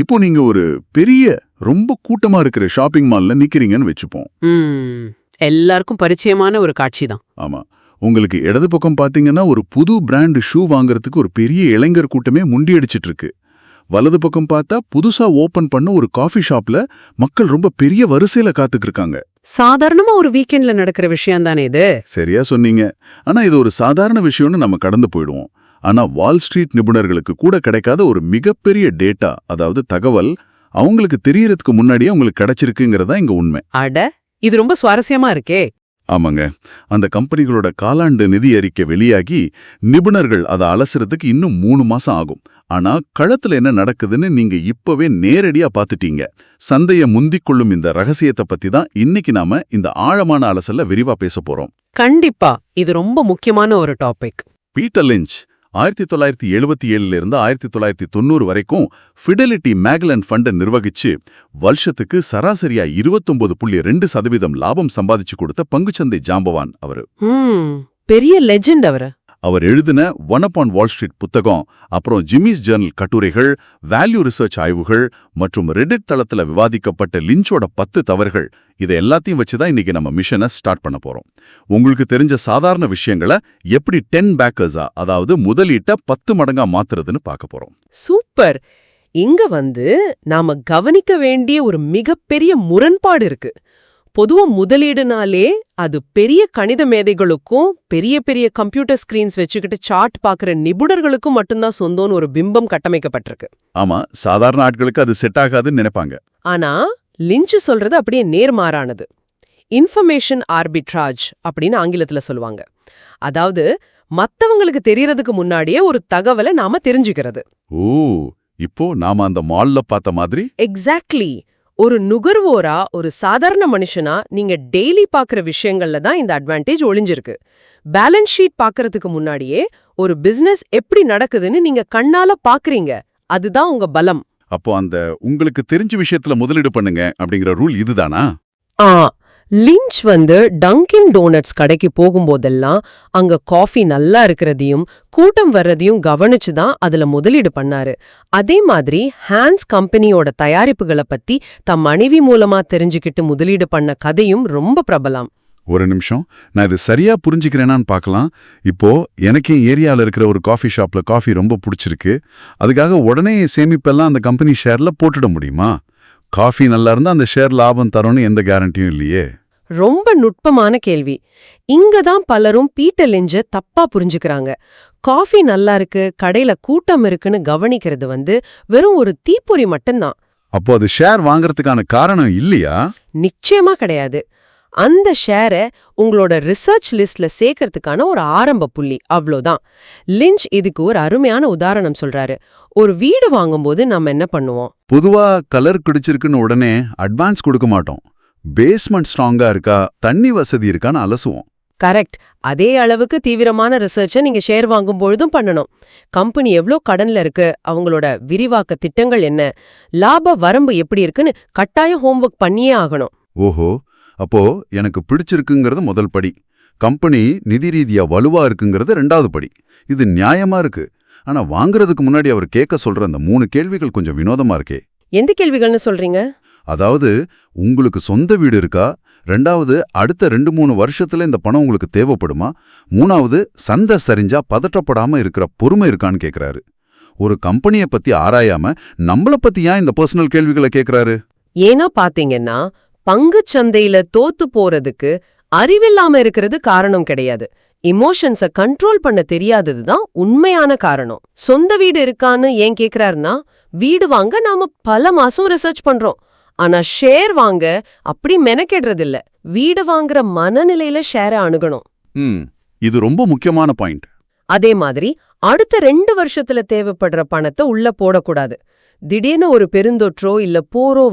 இப்போ நீங்க ஒரு பெரிய ரொம்ப கூட்டமா இருக்கிற ஷாப்பிங் மால்ல நிக்கிறீங்கன்னு வச்சுப்போம். எல்லாருக்கும் பரிச்சயமான ஒரு காட்சி தான். ஆமா, உங்களுக்கு இடது பக்கம் பாத்தீங்கன்னா ஒரு புது பிராண்ட் ஷூ வாங்குறதுக்கு ஒரு பெரிய இளைஞர் கூட்டமே முண்டியடிச்சிட்டு இருக்கு. வலது பக்கம் பார்த்தா புதுசா ஓபன் பண்ண ஒரு காஃபி ஷாப்ல மக்கள் ரொம்ப பெரிய வரிசையில காத்துக்கு இருக்காங்க. சாதாரணமா ஒரு வீக்கெண்ட்ல நடக்கிற விஷயம் தானே இது. சரியா சொன்னீங்க. ஆனா இது ஒரு சாதாரண விஷயம்னு நம்ம கடந்து போயிடுவோம். ஆனா வால் ஸ்ட்ரீட் நிபுணர்களுக்கு கூட கிடைக்காத ஒரு மிகப்பெரிய டேட்டா, அதாவது தகவல், அவங்களுக்கு தெரியறதுக்கு முன்னாடியே உங்களுக்கு கிடைச்சிருக்குங்கிறதா இங்க உண்மை. அட, இது ரொம்ப சுவாரஸ்யமா இருக்கே. ஆமாங்க, அந்த கம்பெனிகளோட காலாண்டு நிதி அறிக்கை வெளியாகி நிபுணர்கள் அதை அலசுறதுக்கு இன்னும் 3 மாசம் ஆகும். ஆனா களத்துல என்ன நடக்குதுன்னு நீங்க இப்பவே நேரடியா பாத்துட்டீங்க. சந்தையை முந்திக்கொள்ளும் இந்த ரகசியத்தை பத்தி தான் இன்னைக்கு நாம இந்த ஆழமான அலசல்ல விரிவா பேச போறோம். கண்டிப்பா, இது ரொம்ப முக்கியமான ஒரு டாபிக். பீட்டர் லிஞ்ச் 1977 இருந்து 1990 வரைக்கும் ஃபிடெலிட்டி மேக்லன் ஃபண்டை நிர்வகிச்சு வருஷத்துக்கு சராசரியா 29.2% லாபம் சம்பாதிச்சு கொடுத்த பங்குச்சந்தை ஜாம்பவான் அவரு. பெரிய லெஜெண்ட் அவரு. அவர் எழுதின one up on Wall Street புத்தகம், அப்புறம் ஜிம்மிஸ் ஜர்னல் கட்டுரைகள், வேல்யூ ரிசர்ச் ஆய்வுகள் மற்றும் ரெடிட் தளத்துல விவாதிக்கப்பட்ட லிஞ்சோட 10 தவறுகள், இதை எல்லாத்தையும் வச்சுதான் இன்னைக்கு நம்ம மிஷனை ஸ்டார்ட் பண்ண போறோம். உங்களுக்கு தெரிஞ்ச சாதாரண விஷயங்களை எப்படி 10 பேக்கர்ஸா, அதாவது முதலீட்ட 10 மடங்கா மாத்துறதுன்னு பார்க்க போறோம். சூப்பர். இங்க நாம கவனிக்க வேண்டிய ஒரு மிகப்பெரிய முரண்பாடு இருக்கு. பொதுவா முதலீடுனாலே அது பெரிய கணித மேதைகளுக்கும் பெரிய பெரிய கம்ப்யூட்டர் ஸ்கிரீன்ஸ் வச்சுக்கிட்டு சார்ட் பாக்குற நிபுணர்களுக்கும் மட்டும்தான் சொந்தம்னு ஒரு பிம்பம் கட்டமைக்கப்பட்டிருக்கு. ஆமா, சாதாரண ஆட்களுக்கு அது செட் ஆகாதுன்னு நினைப்பாங்க. ஆனா லிஞ்ச் சொல்றது அப்படியே நேர்மாறானது. இன்ஃபர்மேஷன் ஆர்பிட்ராஜ் அப்படின்னு ஆங்கிலத்துல சொல்லுவாங்க. அதாவது மத்தவங்களுக்கு தெரியறதுக்கு முன்னாடியே ஒரு தகவலை நாம தெரிஞ்சுக்கிறது. ஓ, இப்போ நாம அந்த மால்ல பார்த்த மாதிரி. எக்ஸாக்ட்லி. ஒரு நுகர்வோரா, ஒரு சாதாரண மனுஷனா நீங்க டெய்லி பாக்குற விஷயங்கள்ல தான் இந்த அட்வான்டேஜ் ஒளிஞ்சிருக்கு. பேலன்ஸ் ஷீட் பாக்குறதுக்கு முன்னாடியே ஒரு பிசினஸ் எப்படி நடக்குதுன்னு நீங்க கண்ணால பாக்குறீங்க. அதுதான் உங்க பலம். அப்போ அந்த உங்களுக்கு தெரிஞ்ச விஷயத்துல முதலீடு பண்ணுங்க அப்படிங்கிற ரூல் இதுதானா? லிஞ்ச் டங்கின் டோனட்ஸ் கடைக்கு போகும்போதெல்லாம் அங்க காஃபி நல்லா இருக்கிறதையும் கூட்டம் வர்றதையும் கவனிச்சு தான் அதுல முதலீடு பண்ணாரு. அதே மாதிரி ஹான்ஸ் கம்பெனியோட தயாரிப்புகளை பத்தி தம் மனைவி மூலமா தெரிஞ்சுக்கிட்டு முதலீடு பண்ண கதையும் ரொம்ப பிரபலம். ஒரு நிமிஷம், நான் இது சரியா புரிஞ்சுக்கிறேனான்னு பார்க்கலாம். இப்போ எனக்கு ஏரியாவில் இருக்கிற ஒரு காஃபி ஷாப்ல காஃபி ரொம்ப பிடிச்சிருக்கு, அதுக்காக உடனே சேமிப்பெல்லாம் அந்த கம்பெனி ஷேர்ல போட்டுட முடியுமா? காஃபி நல்லா இருந்தா அந்த ஷேர் லாபம் தரும்னு எந்த கேரண்டியும் இல்லையே. ரொம்ப நுட்பமான கேள்வி. இங்கதான் பலரும் பீட்டர் லிஞ்ச தப்பா புரிஞ்சுக்கிறாங்க. காஃபி நல்லா இருக்கு, கடையில கூட்டம் இருக்குன்னு கவனிக்கிறது வெறும் ஒரு தீப்பொறி மட்டும்தான். அப்போ அது ஷேர் வாங்குறதுக்கான காரணம் இல்லையா? நிச்சயமா கிடையாது. அந்த ஷேரை உங்களோட ரிசர்ச் லிஸ்ட்ல சேர்க்கறதுக்கான ஒரு ஆரம்ப புள்ளி, அவ்வளோதான். லிஞ்ச் இதுக்கு ஒரு அருமையான உதாரணம் சொல்றாரு. ஒரு வீடு வாங்கும்போது நம்ம என்ன பண்ணுவோம்? பொதுவா கலர் பிடிச்சிருக்குன்னு உடனே அட்வான்ஸ் கொடுக்க மாட்டோம். பேஸ்மெண்ட் ஸ்ட்ராங்கா இருக்கா, தண்ணி வசதி இருக்கான்னு அலசுவோம். கரெக்ட். அதே அளவுக்கு தீவிரமான ரிசர்ச்சை நீங்க ஷேர் வாங்கும் பொழுதும் பண்ணணும். கம்பெனி எவ்வளோ கடன்ல இருக்கு, அவங்களோட விரிவாக்க திட்டங்கள் என்ன, லாப வரம்பு எப்படி இருக்குன்னு கட்டாயம் ஹோம்வொர்க் பண்ணியே ஆகணும். ஓஹோ, அப்போ எனக்கு பிடிச்சிருக்குங்கிறது முதல் படி, கம்பெனி நிதி ரீதியா வலுவா இருக்குங்கிறது 2வது படி. இது நியாயமா இருக்கு. ஆனா வாங்குறதுக்கு முன்னாடி அவர் கேட்க சொல்ற அந்த 3 கேள்விகள் கொஞ்சம் வினோதமா இருக்கே. எந்த கேள்விகள்னு சொல்றீங்க? அதாவது, உங்களுக்கு சொந்த வீடு இருக்கா? 2வது, அடுத்த 2-3 வருஷத்துல இந்த பணம் உங்களுக்கு தேவைப்படுமா? 3வது, சந்தை சரிஞ்சா பதட்டப்படாம இருக்கிற பொறுமை இருக்கான்னு கேக்குறாரு. ஒரு கம்பெனியை பத்தி ஆராயாம நம்மள பத்தி ஏன் இந்த பர்சனல் கேள்விகளை கேக்குறாரு? ஏன்னா பாத்தீங்கன்னா, பங்குச் சந்தையில தோத்து போறதுக்கு அறிவில்லாம இருக்கிறது காரணம் கிடையாது. இமோஷன்ஸ கண்ட்ரோல் பண்ண தெரியாததுதான் உண்மையான காரணம். சொந்த வீடு இருக்கான்னு ஏன் கேக்குறாருன்னா, வீடு வாங்க நாம பல மாசம் ரிசர்ச் பண்றோம். ஆனா ஷேர் வாங்க அப்படி மெனக்கெடுறது இல்ல. வீடு வாங்குற மனநிலையில ஷேரை அணுகணும். இது ரொம்ப முக்கியமான பாயிண்ட். அதே மாதிரி அடுத்த 2 வருஷத்துல தேவைப்படுற பணத்தை உள்ள போடக்கூடாது. திடீர்னு ஒரு பெருந்தொற்றோ இல்ல போரோ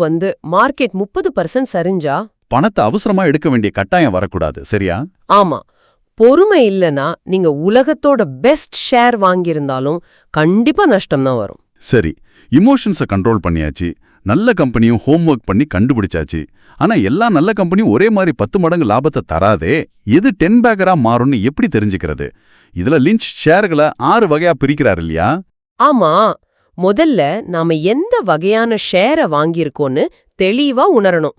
மார்க்கெட் 30% சரிஞ்சா பணத்தை அவசரமா எடுக்க வேண்டிய கட்டாயம் வரக்கூடாது, சரியா? ஆமா. பொறுமை இல்லனா நீங்க உலகத்தோட பெஸ்ட் ஷேர் வாங்கியிருந்தாலும் கண்டிப்பா நஷ்டம் தான் வரும். சரி, இமோஷன்ஸை கண்ட்ரோல் பண்ணியாச்சு, நல்ல கம்பெனியும் ஹோம்வொர்க் பண்ணி கண்டுபிடிச்சாச்சு. ஆனா எல்லா நல்ல கம்பெனியும் ஒரே மாதிரி 10 மடங்கு லாபத்தை தராதே. எது 10 பேக்கரா மாறும்னு எப்படி தெரிஞ்சுக்கிறது? இதுல லிஞ்ச் ஷேர்களை 6 வகையா பிரிக்கிறார் இல்லையா? ஆமா. முதல்ல நாம எந்த வகையான ஷேரை வாங்கியிருக்கோன்னு தெளிவா உணரணும்.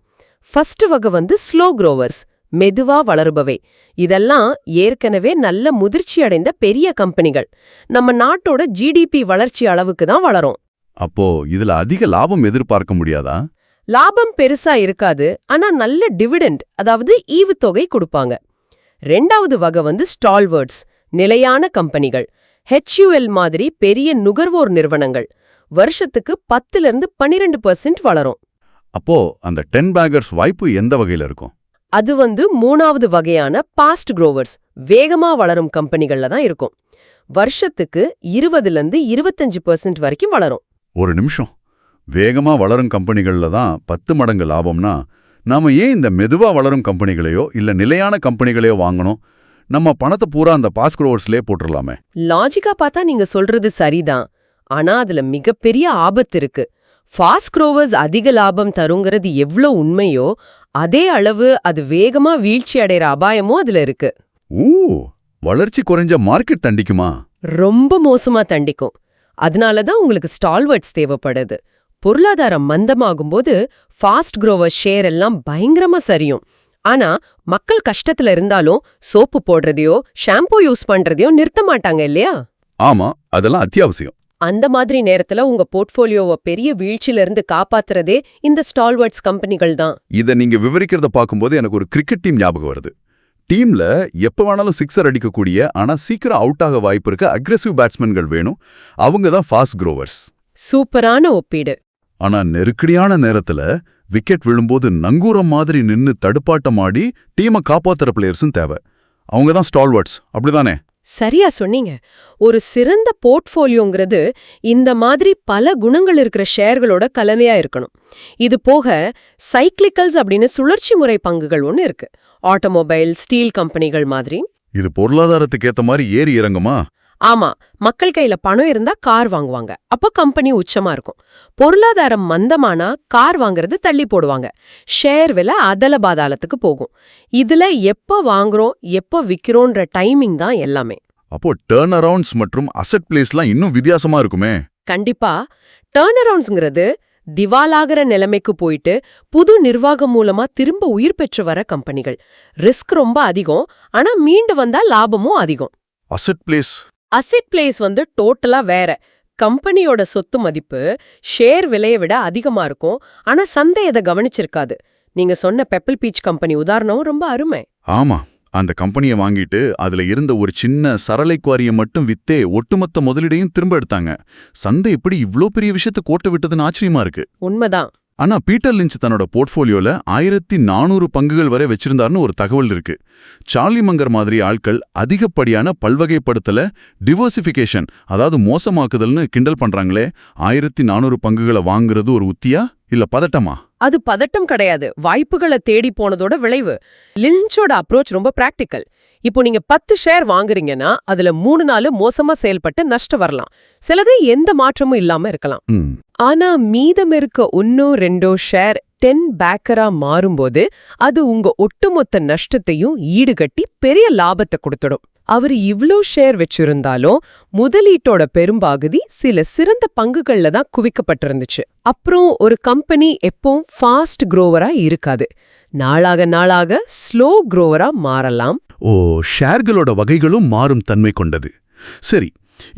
ஃபர்ஸ்ட் வகை வந்து ஸ்லோ க்ரோவர்ஸ், மெதுவா வளருபவை. இதெல்லாம் ஏற்கனவே நல்ல முதிர்ச்சி அடைந்த பெரிய கம்பெனிகள். நம்ம நாட்டோட ஜிடிபி வளர்ச்சி அளவுக்கு தான் வளரும். அப்போ இதுல அதிக லாபம் எதிர்பார்க்க முடியாதா? லாபம் பெருசா இருக்காது, ஆனா நல்ல டிவிடெண்ட், அதாவது ஈவுத்தொகை கொடுப்பாங்க. ரெண்டாவது வகை வந்து ஸ்டால்வர்ட்ஸ், நிலையான கம்பெனிகள். HUL மாதிரி பெரிய நுகர்வோர் நிறுவனங்கள். வருஷத்துக்கு 10-12% வளரும். அப்போ அந்த 10 பேக்கர்ஸ் வாய்ப்பு எந்த வகையில இருக்கும்? அது வந்து மூணாவது வகையான பாஸ்ட் க்ரோவர்ஸ், வேகமா வளரும் கம்பெனிகள்ல தான் இருக்கும். வருஷத்துக்கு 20-25% வரைக்கும் வளரும். ஒரு நிமிஷம், வேகமா வளரும் கம்பெனிகள்ல தான் 10 மடங்கு லாபம்னா நாம ஏன் இந்த மெதுவா வளரும் கம்பெனிகளையோ இல்ல நிலையான கம்பெனிகளையோ வாங்கணும்? நம்ம பணத்தை பூரா அந்த பாஸ் க்ரோவர்ஸ்லயே போட்டுடலாமே. லாஜிக்கா பார்த்தா நீங்க சொல்றது சரிதான், ஆனா அதுல மிகப்பெரிய ஆபத்து இருக்கு. ஃபாஸ்ட் க்ரோவர்ஸ் அதிக லாபம் தருங்கிறது எவ்ளோ உண்மையோ அதே அளவு அது வேகமா வீழ்ச்சி அடைற அபாயமும் அதுல இருக்கு. வளர்ச்சி குறைஞ்ச மார்க்கெட் தண்டிக்குமா? ரொம்ப மோசமா தண்டிக்கும். அதனாலதான் உங்களுக்கு ஸ்டால்வர்ட்ஸ் தேவைப்படுது. பொருளாதாரம் மந்தமாகும்போது ஃபாஸ்ட் க்ரோவர் ஷேர் எல்லாம் பயங்கரமா சரியும். ஆனா மக்கள் கஷ்டத்துல இருந்தாலும் சோப்பு போடுறதையோ ஷாம்பூ யூஸ் பண்றதையோ நிறுத்த மாட்டாங்க இல்லையா? ஆமா, அதெல்லாம் அத்தியாவசியம். அந்த மாதிரி நேரத்துல உங்க போர்ட்ஃபோலியோவை பெரிய வீழ்ச்சியில இருந்து காப்பாத்துறதே இந்த ஸ்டால்வர்ட்ஸ் கம்பெனிகள் தான். இத நீங்க விவரிக்கிறத பார்க்கும்போது எனக்கு ஒரு கிரிக்கெட் டீம் ஞாபகம் வருது. டீம்ல எப்ப வேணாலும் சிக்ஸர் அடிக்கக்கூடிய ஆனா சீக்கிரம் அவுட் ஆக வாய்ப்பு இருக்க அக்ரெசிவ் பேட்ஸ்மேன்கள் வேணும். அவங்க தான் ஃபாஸ்ட் க்ரோவர்ஸ். சூப்பரான ஒப்பீடு. ஆனா நெருக்கடியான நேரத்துல விக்கெட் விழும்போது நங்கூரம் மாதிரி நின்னு தடுப்பாட்டமாடி டீமை காப்பாத்துற பிளேயர்ஸும் தேவை. அவங்க தான் ஸ்டால்வர்ட்ஸ், அப்படிதானே? சரியா சொன்னீங்க. ஒரு சிறந்த போர்ட்ஃபோலியோங்கிறது இந்த மாதிரி பல குணங்கள் இருக்கிற ஷேர்களோட கலவையா இருக்கணும். இது போக சைக்ளிக்கல்ஸ் அப்படின்னு சுழற்சி முறை பங்குகள் ஒன்று இருக்கு. ஆட்டோமொபைல், ஸ்டீல் கம்பெனிகள் மாதிரி. இது பொருளாதாரத்துக்கு ஏத்த மாதிரி ஏறி இறங்குமா? ஆமா, மக்கள் கையில பணம் இருந்தா கார் வாங்குவாங்க, அப்ப கம்பெனி உச்சமா இருக்கும். பொருளாதாரம் மந்தமானா கார் வாங்குறது தள்ளி போடுவாங்க, ஷேர் விலை அதல பாதாளத்துக்கு போகும். இதுல எப்ப வாங்குறோம் எப்ப விக்கிறோன்ற டைமிங் தான் எல்லாமே. அப்போ டர்ன் அரவுண்ட்ஸ் மற்றும் அசெட் பிளேஸ்லாம் இன்னும் வித்தியாசமா இருக்குமே. கண்டிப்பா. டர்ன் அரவுண்ட்ஸ்ங்கிறது திவாலாகிற நிலைமைக்கு போயிட்டு புது நிர்வாகம் மூலமா திரும்ப உயிர் பெற்று வர கம்பெனிகள். ரிஸ்க் ரொம்ப அதிகம், ஆனா மீண்டு வந்தா லாபமும் அதிகம். அசெட் பிளேஸ் வந்து டோட்டலா வேற. கம்பெனியோட சொத்து மதிப்பு ஷேர் விலையை விட அதிகமா இருக்கும், ஆனா சந்தை அதை கவனிச்சிருக்காது. நீங்க சொன்ன பெப்பிள் பீச் கம்பெனி உதாரணம் ரொம்ப அருமை. ஆமா, அந்த கம்பெனியை வாங்கிட்டு அதுல இருந்த ஒரு சின்ன சரளை குவாரியை மட்டும் வித்தே ஒட்டுமொத்த முதலீடையும் திரும்ப எடுத்தாங்க. சந்தை எப்படி இவ்ளோ பெரிய விஷயத்தை கோட்டை விட்டதுன்னு ஆச்சரியமா இருக்கு. உண்மைதான். ஆனா பீட்டர் லிஞ்ச் தன்னோட போர்ட்ஃபோலியோல 1400 பங்குகள் வரை வச்சிருந்தாருன்னு ஒரு தகவல் இருக்கு. சார்லி மங்கர் மாதிரி ஆட்கள் அதிகப்படியான பல்வகைப்படுத்தல, டிவர்சிஃபிகேஷன், அதாவது மோசமாக்குதல்னு கிண்டல் பண்றாங்களே. 1400 பங்குகளை வாங்குறது ஒரு உத்தியா இல்ல பதட்டமா? அது பதட்டம் கிடையாது, வாய்ப்புகளை தேடி போனதோட விளைவு. லிஞ்சோட அப்ரோச் ரொம்ப பிராக்டிக்கல். இப்போ நீங்க 10 ஷேர் வாங்குறீங்கன்னா அதுல 3-4 மோசமா செயல்பட்டு நஷ்டம் வரலாம், சிலது எந்த மாற்றமும் இல்லாம இருக்கலாம். ஆனா மீதம் இருக்க 1-2 ஷேர் 10 பேக்கரா மாறும்போது அது உங்க ஒட்டுமொத்த நஷ்டத்தையும் ஈடுகட்டி பெரிய லாபத்தை கொடுத்துடும். அவர் இவ்ளோ ஷேர் வச்சிருந்தாலும் முதலீட்டோட பெரும்பாகுதி சில சிறந்த பங்குகள்ல தான் குவிக்கப்பட்டிருந்துச்சு. அப்புறம் ஒரு கம்பெனி எப்பவும் ஃபாஸ்ட் க்ரோவரா இருக்காது, நாளாக நாளாக ஸ்லோ க்ரோவரா மாறலாம். ஷேர்களோட வகைகளும் மாறும் தன்மை கொண்டது. சரி,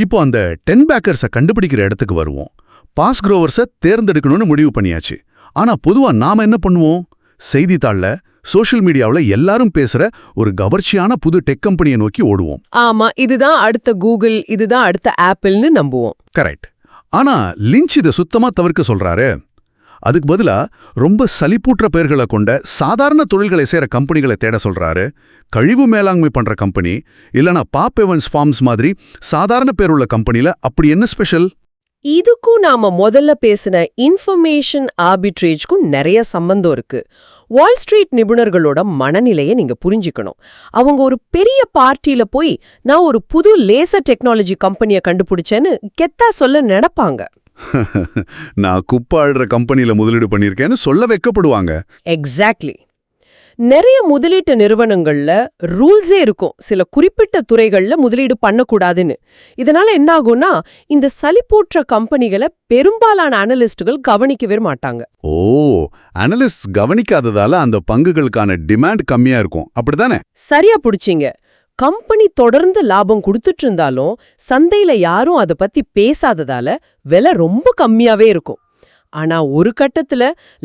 இப்போ அந்த 10 பேக்கர்ஸை கண்டுபிடிக்கிற இடத்துக்கு வருவோம். பாஸ் க்ரோவர்ஸை தேர்ந்தெடுக்கணும்னு முடிவு பண்ணியாச்சு. ஆனா பொதுவா நாம என்ன பண்ணுவோம்? செய்தித்தாள்ல, சோஷியல் மீடியாவுல எல்லாரும் பேசுற ஒரு கவர்ச்சியான புது டெக் கம்பெனியை நோக்கி ஓடுவோம். ஆமா, இதுதான் அடுத்த கூகுள், இதுதான் அடுத்த ஆப்பிள்னு நம்புவோம். கரெக்ட். ஆனா லிஞ்ச் இதை சுத்தமா தவிர்க்க சொல்றாரு. அதுக்கு பதிலா ரொம்ப சலிப்பூற்ற பெயர்களை கொண்ட சாதாரண தொழில்களை செய்யற கம்பெனிகளை தேட சொல்றாரு. கழிவு மேலாண்மை பண்ற கம்பெனி, இல்லனா பாப் எவன்ஸ் ஃபார்ம்ஸ் மாதிரி சாதாரண பேர் உள்ள கம்பெனில அப்படி என்ன ஸ்பெஷல்? இதுக்கும் நாம முதல்ல பேசின இன்ஃபர்மேஷன் ஆர்பிட்ரேஜ்க்கும் நிறைய சம்பந்தம் இருக்கு. வால் ஸ்ட்ரீட் நிபுணர்களோட மனநிலையை நீங்க புரிஞ்சுக்கணும். அவங்க ஒரு பெரிய பார்ட்டியில போய் நான் ஒரு புது லேசர் டெக்னாலஜி கம்பெனியை கண்டுபிடிச்சேன்னு கெத்தா சொல்ல நினைப்பாங்க. நான் குப்பை அழுற கம்பெனியில முதலீடு பண்ணிருக்கேன்னு சொல்ல வைக்கப்படுவாங்க. எக்ஸாக்ட்லி. நிறைய முதலீட்டு நிறுவனங்கள்ல ரூல்ஸே இருக்கும், சில குறிப்பிட்ட துறைகள்ல முதலீடு பண்ணக்கூடாதுன்னு. இதனால என்ன ஆகும்னா, இந்த சலிப்பூற்ற கம்பெனிகளை பெரும்பாலான அனலிஸ்டுகள் கவனிக்கவே மாட்டாங்க. ஓ, அனலிஸ்ட் கவனிக்காததால அந்த பங்குகளுக்கான டிமாண்ட் கம்மியா இருக்கும், அப்படிதானே? சரியா புடிச்சீங்க. கம்பெனி தொடர்ந்து லாபம் கொடுத்துட்டு இருந்தாலும் சந்தையில யாரும் அதை பத்தி பேசாததால விலை ரொம்ப கம்மியாவே இருக்கும். ஆனா ஒரு கட்டத்துல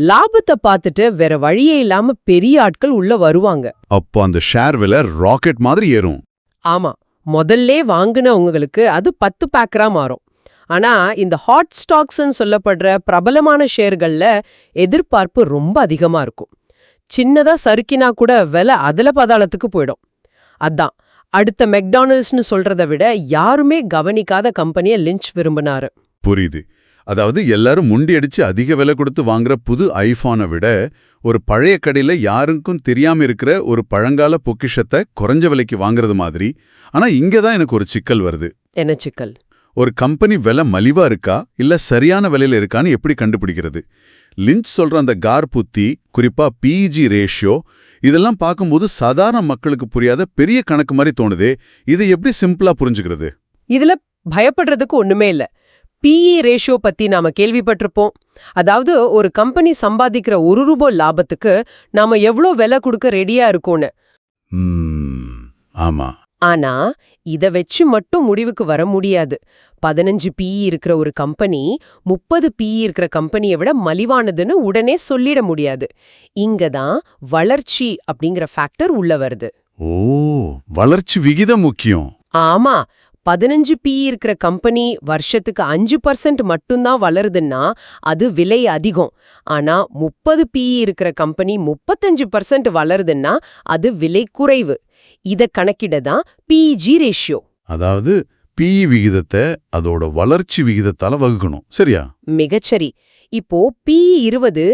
லாபத்தை பார்த்துட்டு வேற வழியே இல்லாம பெரிய ஆட்கள் உள்ள வருவாங்க. அப்போ அந்த ஷேர் விலை ராக்கெட் மாதிரி ஏறும். ஆமா, முதல்லே வாங்குனவங்களுக்கு அது 10 பேக்கரா மாறும். ஆனா இந்த ஹாட் ஸ்டாக்ஸ்ன்னு சொல்லப்படுற பிரபலமான ஷேர்கள்ல எதிர்பார்ப்பு ரொம்ப அதிகமா இருக்கும். சின்னதா சறுக்கினா கூட விலை அதல பாதாளத்துக்கு போயிடும். அதான் அடுத்த மெக்டானல்ட்ஸ்னு சொல்றதை விட யாருமே கவனிக்காத கம்பெனியை லிஞ்ச் விரும்பினாரு. புரியுது. அதாவது எல்லாரும் முண்டி அடிச்சு அதிக விலை கொடுத்து வாங்குற புது ஐஃபோனை விட ஒரு பழைய கடையில யாருக்கும் தெரியாம இருக்கிற ஒரு பழங்கால பொக்கிஷத்தை குறைஞ்ச விலைக்கு வாங்குறது மாதிரி. ஆனா இங்கதான் எனக்கு ஒரு சிக்கல் வருது. என்ன சிக்கல்? ஒரு கம்பெனி விலை மலிவா இருக்கா இல்ல சரியான விலையில இருக்கான்னு எப்படி கண்டுபிடிக்கிறது? லிஞ்ச் சொல்ற அந்த கார் புத்தி, குறிப்பா பிஇஜி ரேஷியோ, இதெல்லாம் பார்க்கும்போது சாதாரண மக்களுக்கு புரியாத பெரிய கணக்கு மாதிரி தோணுதே. இதை எப்படி சிம்பிளா புரிஞ்சுக்கிறது? இதுல பயப்படுறதுக்கு ஒண்ணுமே இல்ல. பிஇ ரேஷியோ பத்தி நாம கேள்விப்பட்டிருப்போம். அதாவது ஒரு கம்பெனி சம்பாதிக்கிற ₹1 லாபத்துக்கு நாம எவ்வளோ விலை கொடுக்க ரெடியா இருக்கோன்னு. ஆமா. ஆனா இத வச்சு மட்டும் முடிவுக்கு வர முடியாது. 15 பிஇ இருக்கிற ஒரு கம்பெனி 30 பிஇ இருக்கிற கம்பெனியை விட மலிவானதுன்னு உடனே சொல்லிட முடியாது. இங்கதான் வளர்ச்சி அப்படிங்கிற ஃபேக்டர் உள்ள வருது. ஓ, வளர்ச்சி விகிதம் முக்கியம். ஆமா, 15 பிஇ இருக்கிற கம்பெனி வருஷத்துக்கு 5% மட்டும்தான் வளருதுன்னா அது விலை அதிகம். ஆனா 30 பிஇ இருக்கிற கம்பெனி 35% வளருதுன்னா அது விலை குறைவு. இத கணக்கிட தான் பிஇஜி ரேஷியோ. அதாவது பிஇ விகிதத்தை அதோட வளர்ச்சி விகிதத்தால வகுக்கணும், சரியா? மிகச்சரி. இப்போ பிஇ 20,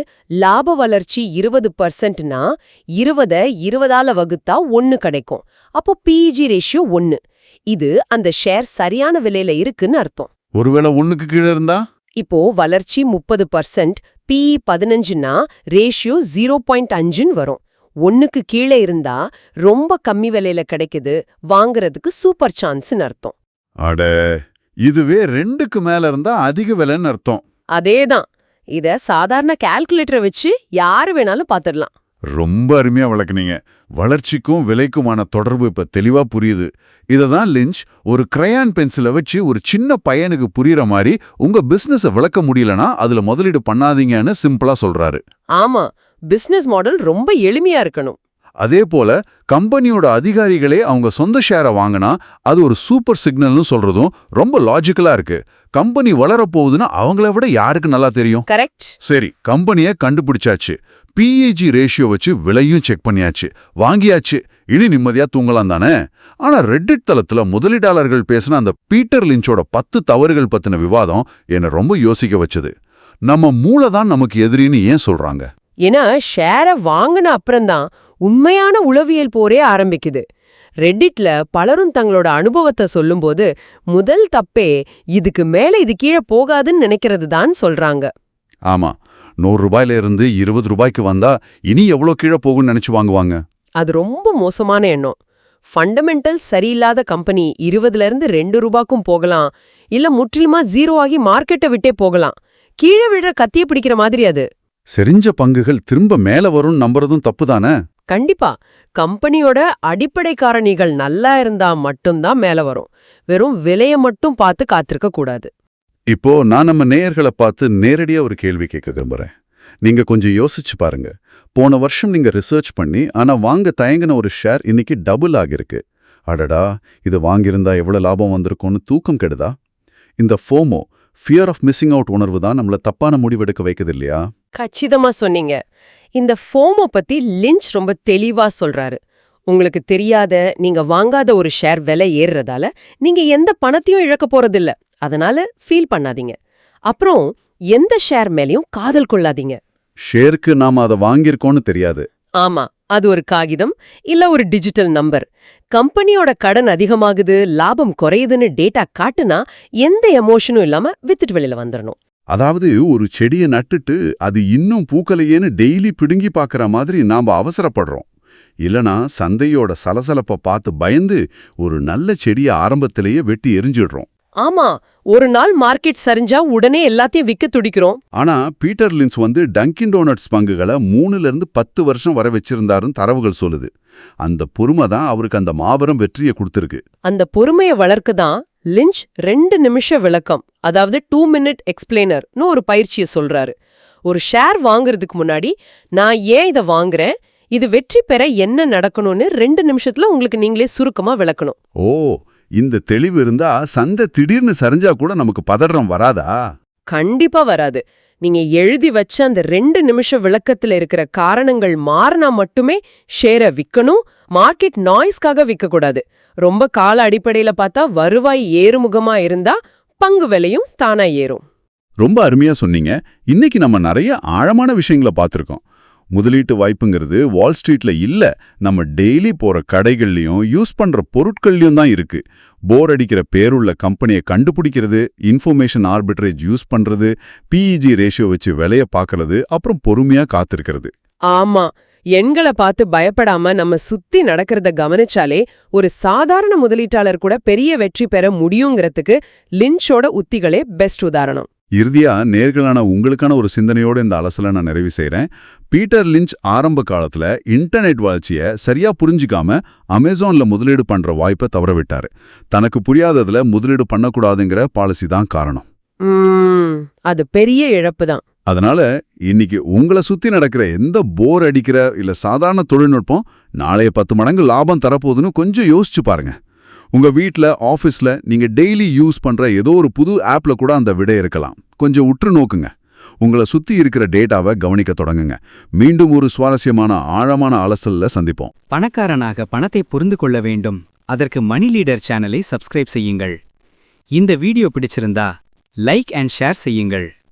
லாப வளர்ச்சி 20%னா 20 20ஆல வகுத்தா 1 கிடைக்கும். அப்போ பிஇஜி ரேஷியோ 1. இது அந்த ஷேர் சரியான விலையில இருக்குன்னு அர்த்தம். ஒருவேளை 1க்கு கீழே இருந்தா? இப்போ வளர்ச்சி 30%, பிஇ 15னா ரேஷியோ 0.5ன்னு வரும். 1க்கு கீழே இருந்தா ரொம்ப கம்மி விலையில கிடைக்குது, வாங்குறதுக்கு சூப்பர் சான்ஸ்னு அர்த்தம். அட, இதுவே 2க்கு மேல இருந்தா அதிக விலைன்னு அர்த்தம். அதேதான். இத சாதாரண கால்குலேட்டரை வச்சு யாரு வேணாலும் பாத்துடலாம். ரொம்ப அருமையா விளக்குனீங்க. வளர்ச்சிக்கும் விலைக்குமான தொடர்பு இப்ப தெளிவா புரியுது. இததான் லிஞ்ச் ஒரு கிரையான் பென்சிலை வச்சு ஒரு சின்ன பையனுக்கு புரியுற மாதிரி உங்க பிசினஸை விளக்க முடியலனா அதுல முதலீடு பண்ணாதீங்கன்னு சிம்பிளா சொல்றாரு. ஆமா, பிசினஸ் மாடல் ரொம்ப எளிமையா இருக்கணும். அதே போல கம்பெனியோட அதிகாரிகளே அவங்க சொந்த ஷேரை வாங்கினா அது ஒரு சூப்பர் சிக்னல்னு சொல்றதும் ரொம்ப லாஜிக்கலா இருக்கு. கம்பெனி வளரப்போகுதுன்னா அவங்கள விட யாருக்கு நல்லா தெரியும்? கரெக்ட். சரி, கம்பெனியை கண்டுபிடிச்சாச்சு, பிஇஜி ரேஷியோ வச்சு விலையும் செக் பண்ணியாச்சு, வாங்கியாச்சு. இனி நிம்மதியா தூங்கலாம் தானே? ஆனா ரெட்டிட் தளத்துல முதலீட்டாளர்கள் பேசின அந்த பீட்டர் லிஞ்சோட 10 தவறுகள் பத்தின விவாதம் என்னை ரொம்ப யோசிக்க வச்சது. நம்ம மூளை தான் நமக்கு எதிரின்னு ஏன் சொல்றாங்க? ஏன்னா ஷேரை வாங்கின அப்புறம்தான் உண்மையான உளவியல் போரே ஆரம்பிக்குது. ரெட்டிட்ல பலரும் தங்களோட அனுபவத்தை சொல்லும்போது முதல் தப்பே இதுக்கு மேல இது கீழே போகாதுன்னு நினைக்கிறது தான் சொல்றாங்க. ஆமா, ₹100 இருந்து ₹20 வந்தா இனி எவ்வளோ கீழே போகும்னு நினைச்சு வாங்குவாங்க. அது ரொம்ப மோசமான எண்ணம். ஃபண்டமெண்டல் சரியில்லாத கம்பெனி 20ல இருந்து ₹2க்கும் போகலாம், இல்ல முற்றிலுமா 0 ஆகி மார்க்கெட்டை விட்டே போகலாம். கீழே விடுற கத்திய பிடிக்கிற மாதிரி அது. செறிஞ்ச பங்குகள் திரும்ப மேல வரும்னு நம்புறதும் தப்புதானே? கண்டிப்பா. கம்பெனியோட அடிப்படை காரணிகள் நல்லா இருந்தா மட்டும்தான் மேல வரும். வெறும் விலைய மட்டும் பார்த்து காத்திருக்க கூடாது. இப்போ நான் நம்ம நேயர்களை பார்த்து நேரடியா ஒரு கேள்வி கேட்க விரும்புறேன். நீங்க கொஞ்சம் யோசிச்சு பாருங்க. போன வருஷம் நீங்க ரிசர்ச் பண்ணி ஆனா வாங்க தயங்கின ஒரு ஷேர் இன்னைக்கு டபுள் ஆகிருக்கு. அடடா, இது வாங்கியிருந்தா எவ்வளவு லாபம் வந்திருக்கும்னு தூக்கம் கெடுதா? இந்த FOMO, fear of missing out உணர்வு தான் நம்மள தப்பான முடிவெடுக்க வைக்குது இல்லையா? கச்சிதமா சொன்னீங்க. இந்த ஃபோமோ பத்தி லிஞ்ச் ரொம்ப தெளிவா சொல்றாரு. உங்களுக்கு தெரியாத, நீங்க வாங்காத ஒரு ஷேர் விலை ஏறுறதால நீங்க எந்த பணத்தையும் இழக்க போறதில்ல. அதனால ஃபீல் பண்ணாதீங்க. அப்புறம் எந்த ஷேர் மேலயும் காதல் கொள்ளாதீங்க. ஷேருக்கு நாம அதை வாங்கியிருக்கோம்னு தெரியாது. ஆமா, அது ஒரு காகிதம் இல்ல ஒரு டிஜிட்டல் நம்பர். கம்பெனியோட கடன் அதிகமாகுது, லாபம் குறையுதுன்னு டேட்டா காட்டுனா எந்த எமோஷனும் இல்லாம வித்துட்டு வெளியில வந்துடணும். அதாவது ஒரு செடியை நட்டுட்டு அது இன்னும் பூக்கலையேன்னு டெய்லி பிடுங்கி பார்க்கற மாதிரி நாம அவசரப்படுறோம். இல்லனா சந்தையோட சலசலப்ப பார்த்து பயந்து ஒரு நல்ல செடியை ஆரம்பத்திலேயே வெட்டி எரிஞ்சிடுறோம். ஆமா, ஒரு நாள் மார்க்கெட் சரிஞ்சா உடனே எல்லாத்தையும் விக்க துடிக்கிறோம். ஆனா பீட்டர் லின்ச் டங்கின் டோனட்ஸ் பங்குகளை 3ல இருந்து 10 வருஷம் வரை வச்சிருந்தாருன்னு தரவுகள் சொல்லுது. அந்த பொறுமை தான் அவருக்கு அந்த மாபெரும் வெற்றியை கொடுத்திருக்கு. அந்த பொறுமையை வளர்க்க தான் லிஞ்ச் 2 நிமிஷ விளக்கம், அதாவது 2 minute எக்ஸ்பிளைனர்னு ஒரு பயிற்சியை சொல்றாரு. ஒரு ஷேர் வாங்குறதுக்கு முன்னாடி நான் ஏன் இதை வாங்குறேன், இது வெற்றி பெற என்ன நடக்கணும்னு 2 நிமிஷத்துல உங்களுக்கு நீங்களே சுருக்கமா விளக்கணும். ஓ, இந்த தெளிவு இருந்தா சந்தை திடீர்னு சரிஞ்சா கூட நமக்கு பதற்றம் வராதா? கண்டிப்பா வராது. நீங்க எழுதி வச்ச அந்த 2 நிமிஷ விளக்கத்துல இருக்கிற காரணங்கள் மாறினா மட்டுமே ஷேரை விக்கணும். மார்க்கெட் நாய்ஸ்க்காக விற்கக்கூடாது. ரொம்ப கால அடிப்படையில பார்த்தா வருவாய் ஏறுமுகமா இருந்தா பங்கு விலையும் தானா ஏறும். ரொம்ப அருமையா சொன்னீங்க. இன்னைக்கு நம்ம நிறைய ஆழமான விஷயங்களை பார்த்திருக்கோம். முதலீட்டு வாய்ப்புங்கிறது வால் ஸ்ட்ரீட்ல இல்ல, நம்ம டெய்லி போற கடைகள்லயும் யூஸ் பண்ற பொருட்கள்லயும் தான் இருக்கு. போர் அடிக்கிற பேருள்ள கம்பெனியை கண்டுபிடிக்கிறது, இன்ஃபர்மேஷன் ஆர்பிட்ரேஜ் யூஸ் பண்றது, PEG ரேஷியோ வச்சு விலைய பார்க்கறது, அப்புறம் பொறுமையா காத்திருக்கிறது. ஆமா, எண்களை பார்த்து பயப்படாம நம்ம சுத்தி நடக்கிறத கவனிச்சாலே ஒரு சாதாரண முதலீட்டாளர் கூட பெரிய வெற்றி பெற முடியுங்கிறதுக்கு லின்ச்சோட உத்திகளே பெஸ்ட் உதாரணம். இறுதியா நேர்களான உங்களுக்கான ஒரு சிந்தனையோட இந்த அலசலை நான் நிறைவு செய்றேன். பீட்டர் லின்ச் ஆரம்ப காலத்துல இன்டர்நெட் வளர்ச்சியை சரியா புரிஞ்சுக்காம அமேசான்ல முதலீடு பண்ற வாய்ப்பை தவற விட்டாரு. தனக்கு புரியாததுல முதலீடு பண்ணக்கூடாதுங்கிற பாலிசி தான் காரணம். அது பெரிய இழப்பு தான். அதனால இன்னைக்கு உங்களை சுத்தி நடக்கிற எந்த போர் அடிக்கிற இல்ல சாதாரண தொழில்நுட்பம் நாளைய 10 மடங்கு லாபம் தரப்போகுதுன்னு கொஞ்சம் யோசிச்சு பாருங்க. உங்க வீட்ல, ஆஃபீஸ்ல நீங்க டெய்லி யூஸ் பண்ற ஏதோ ஒரு புது ஆப்ல கூட அந்த விடை இருக்கலாம். கொஞ்சம் உற்று நோக்குங்க. உங்களை சுத்தி இருக்கிற டேட்டாவை கவனிக்க தொடங்குங்க. மீண்டும் ஒரு சுவாரஸ்யமான ஆழமான அலசல்ல சந்திப்போம். பணக்காரனாக பணத்தை புரிந்து கொள்ள வேண்டும். அதற்கு மணி லீடர் சேனலை சப்ஸ்கிரைப் செய்யுங்கள். இந்த வீடியோ பிடிச்சிருந்தா லைக் அண்ட் ஷேர் செய்யுங்கள்.